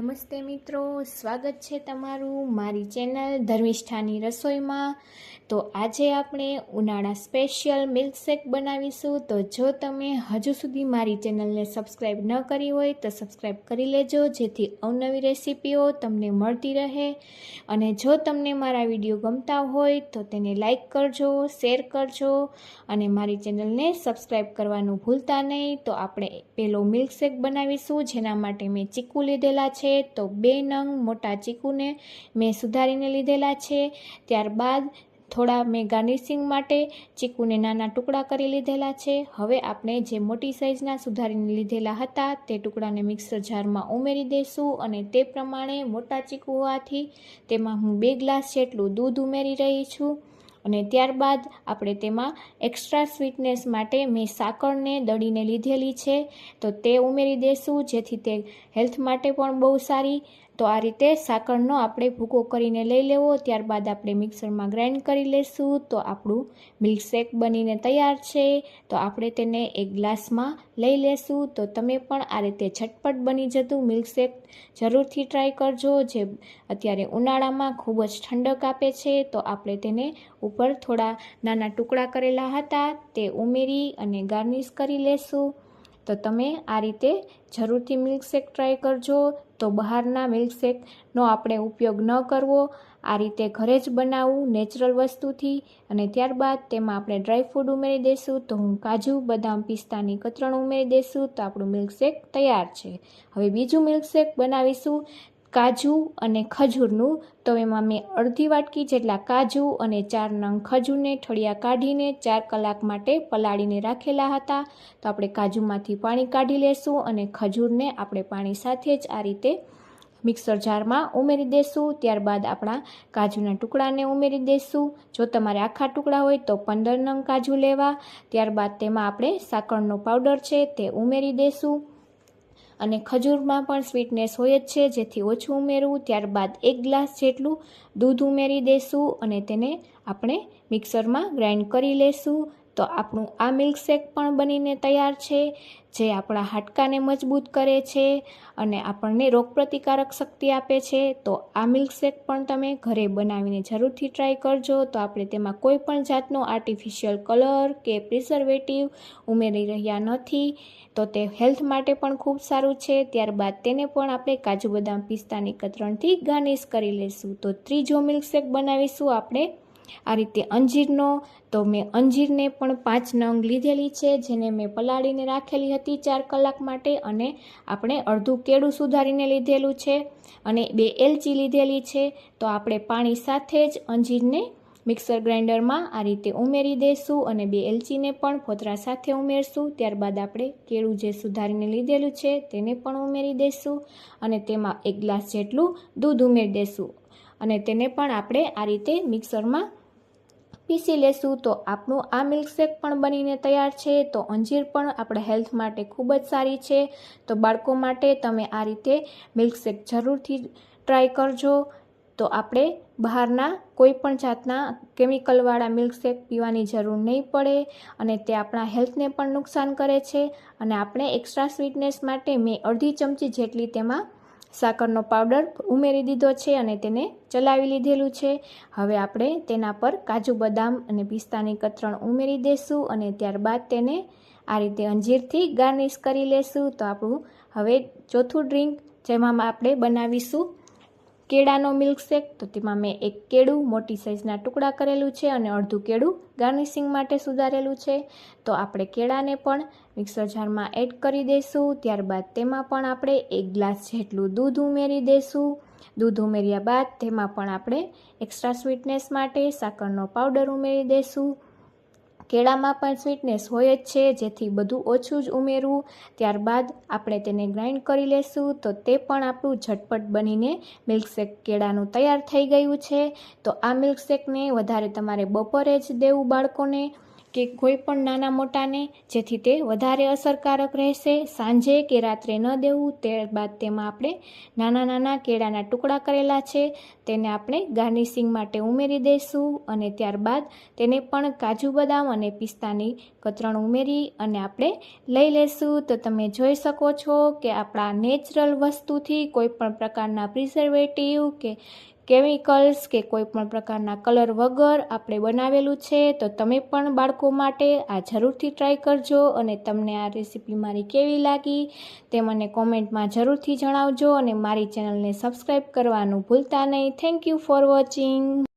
નમસ્તે મિત્રો, સ્વાગત છે તમારું મારી ચેનલ ધર્મિષ્ઠાની રસોઈમાં। તો આજે આપણે ઉનાળા સ્પેશિયલ મિલ્કશેક બનાવીશું। તો જો તમે હજુ સુધી મારી ચેનલને સબસ્ક્રાઈબ ન કરી હોય તો સબસ્ક્રાઈબ કરી લેજો, જેથી અવનવી રેસીપીઓ તમને મળતી રહે। અને જો તમને મારા વિડીયો ગમતા હોય તો તેને લાઈક કરજો, શેર કરજો અને મારી ચેનલને સબસ્ક્રાઈબ કરવાનું ભૂલતા નહીં। તો આપણે પેલો મિલ્કશેક બનાવીશું, જેના માટે મેં ચીકુ લીધેલા છે। તો 2 નંગ મોટા ચીકુને મેં સુધારીને લીધેલા છે। ત્યારબાદ થોડા મેં ગાર્નિશિંગ માટે ચીકુને નાના ટુકડા કરી લીધેલા છે। હવે આપણે જે મોટી સાઈઝના સુધારીને લીધેલા હતા તે ટુકડાને મિક્સર જારમાં ઉમેરી દઈશું। અને તે પ્રમાણે મોટા ચીકુ હોવાથી તેમાં હું 2 ગ્લાસ જેટલું દૂધ ઉમેરી રહી છું। અને ત્યારબાદ આપણે તેમાં એક્સ્ટ્રા સ્વીટનેસ માટે મેં સાકરને દળીને લીધેલી છે, તો તે ઉમેરી દઈશું, જેથી તે હેલ્થ માટે પણ બહુ સારી। તો આ રીતે સાકરનો આપણે ભૂકો કરીને લઈ લેવો। ત્યારબાદ આપણે મિક્સરમાં ગ્રાઇન્ડ કરી લઈશું। તો આપણું મિલ્કશેક બનીને તૈયાર છે। તો આપણે તેને એક ગ્લાસમાં લઈ લેશું। તો તમે પણ આ રીતે ઝટપટ બની જતું મિલ્કશેક જરૂરથી ટ્રાય કરજો, જે અત્યારે ઉનાળામાં ખૂબ જ ઠંડક આપે છે। તો આપણે તેને ઉપર થોડા નાના ટુકડા કરેલા હતા તે ઉમેરી અને ગાર્નિશ કરી લેશું। તો તમે આ રીતે જરૂરથી મિલ્કશેક ટ્રાય કરજો। તો બહારના મિલ્કશેકનો આપણે ઉપયોગ ન કરવો, આ રીતે ઘરે જ બનાવવું નેચરલ વસ્તુથી। અને ત્યારબાદ તેમાં આપણે ડ્રાયફ્રૂટ ઉમેરી દઈશું। તો હું કાજુ, બદામ, પિસ્તાની કતરણ ઉમેરી દઈશું। તો આપણું મિલ્કશેક તૈયાર છે। હવે બીજું મિલ્કશેક બનાવીશું કાજુ અને ખજૂરનું। તો એમાં મેં અડધી વાટકી જેટલા કાજુ અને 4 નંગ ખજૂરને ઠળિયા કાઢીને 4 કલાક માટે પલાળીને રાખેલા હતા। તો આપણે કાજુમાંથી પાણી કાઢી લેશું અને ખજૂરને આપણે પાણી સાથે જ આ રીતે મિક્સર જારમાં ઉમેરી દઈશું। ત્યારબાદ આપણા કાજુના ટુકડાને ઉમેરી દઈશું। જો તમારે આખા ટુકડા હોય તો 15 નંગ કાજુ લેવા। ત્યારબાદ તેમાં આપણે સાકરનો પાવડર છે તે ઉમેરી દઈશું। અને ખજૂરમાં પણ સ્વીટનેસ હોય જ છે, જેથી ઓછું ઉમેરવું। ત્યારબાદ 1 ગ્લાસ જેટલું દૂધ ઉમેરી દઈશું અને તેને આપણે મિક્સરમાં ગ્રાઇન્ડ કરી લેશું। તો આપણું આ મિલ્કશેક પણ બનીને તૈયાર છે, જે આપણા હાડકાને મજબૂત કરે છે અને આપણને રોગપ્રતિકારક શક્તિ આપે છે। તો આ મિલ્કશેક પણ તમે ઘરે બનાવીને જરૂરથી ટ્રાય કરજો। તો આપણે તેમાં કોઈ પણ જાતનો આર્ટિફિશિયલ કલર કે પ્રિઝર્વેટિવ ઉમેરી રહ્યા નથી, તો તે હેલ્થ માટે પણ ખૂબ સારું છે। ત્યારબાદ તેને પણ આપણે કાજુ, બદામ, પિસ્તાની કતરણથી ગાર્નિશ કરી લઈશું। તો ત્રીજો મિલ્કશેક બનાવીશું આપણે આ રીતે અંજીરનો। તો મેં અંજીરને પણ 5 નંગ લીધેલી છે, જેને મેં પલાળીને રાખેલી હતી 4 કલાક માટે। અને આપણે અડધું કેળું સુધારીને લીધેલું છે અને 2 એલચી લીધેલી છે। તો આપણે પાણી સાથે જ અંજીરને મિક્સર ગ્રાઇન્ડરમાં આ રીતે ઉમેરી દઈશું અને 2 એલચીને પણ ફોતરા સાથે ઉમેરશું। ત્યારબાદ આપણે કેળું જે સુધારીને લીધેલું છે તેને પણ ઉમેરી દઈશું અને તેમાં 1 ગ્લાસ જેટલું દૂધ ઉમેરી દઈશું અને તેને પણ આપણે આ રીતે મિક્સરમાં પીસી લેશું। તો આપણું આ મિલ્કશેક પણ બનીને તૈયાર છે। તો અંજીર પણ આપણા હેલ્થ માટે ખૂબ જ સારી છે। તો બાળકો માટે તમે આ રીતે મિલ્કશેક જરૂરથી ટ્રાય કરજો। તો આપણે બહારના કોઈ પણ જાતના કેમિકલવાળા મિલ્કશેક પીવાની જરૂર નહીં પડે અને તે આપણા હેલ્થને પણ નુકસાન કરે છે। અને આપણે એક્સ્ટ્રા સ્વીટનેસ માટે મેં અડધી ચમચી જેટલી તેમાં સાકરનો પાવડર ઉમેરી દીધો છે અને તેને ચલાવી લીધેલું છે। હવે આપણે તેના પર કાજુ, બદામ અને પિસ્તાની કતરણ ઉમેરી દઈશું અને ત્યારબાદ તેને આ રીતે અંજીરથી ગાર્નિશ કરી લેશું। તો આપણું હવે ચોથું ડ્રિંક, જેમાં આપણે બનાવીશું કેળાનો મિલ્કશેક। તો તેમાં મેં 1 કેળું મોટી સાઈઝના ટુકડા કરેલું છે અને અડધું કેળું ગાર્નિશિંગ માટે સુધારેલું છે। તો આપણે કેળાને પણ મિક્સર જારમાં એડ કરી દઈશું। ત્યારબાદ તેમાં પણ આપણે 1 ગ્લાસ જેટલું દૂધ ઉમેરી દઈશું। દૂધ ઉમેર્યા બાદ તેમાં પણ આપણે એક્સ્ટ્રા સ્વીટનેસ માટે સાકરનો પાવડર ઉમેરી દઈશું। કેળામાં પણ સ્વીટનેસ હોય જ છે, જેથી બધું ઓછું જ ઉમેરવું। ત્યારબાદ આપણે તેને ગ્રાઇન્ડ કરી લેશું। તો તે પણ આપણું ઝટપટ બનીને મિલ્કશેક કેળાનું તૈયાર થઈ ગયું છે। તો આ મિલ્કશેકને વધારે તમારે બપોરે જ દેવું બાળકોને, કે કોઈ પણ નાના મોટાને, જેથી તે વધારે અસરકારક રહેશે. સાંજે કે રાત્રે ન દેવું. ત્યારબાદ તેમાં આપણે નાના નાના કેળાના ટુકડા કરેલા છે તેને આપણે ગાર્નિશિંગ માટે ઉમેરી દઈશું અને ત્યારબાદ તેને પણ કાજુ બદામ અને પિસ્તાની કતરણ ઉમેરી અને આપણે લઈ લેશું. તો તમે જોઈ શકો છો કે આપણા નેચરલ વસ્તુથી કોઈ પણ પ્રકારના પ્રિઝર્વેટિવ કે કેમિકલ્સ કે કોઈ પણ પ્રકારના કલર વગર આપણે બનાવેલું છે. તો તમે પણ બાળકો માટે આ જરૂરથી ટ્રાય કરજો અને તમને આ રેસીપી મારી કેવી લાગી તે મને કોમેન્ટમાં જરૂરથી જણાવજો અને મારી ચેનલને સબસ્ક્રાઈબ કરવાનું ભૂલતા નહીં. Thank you for watching.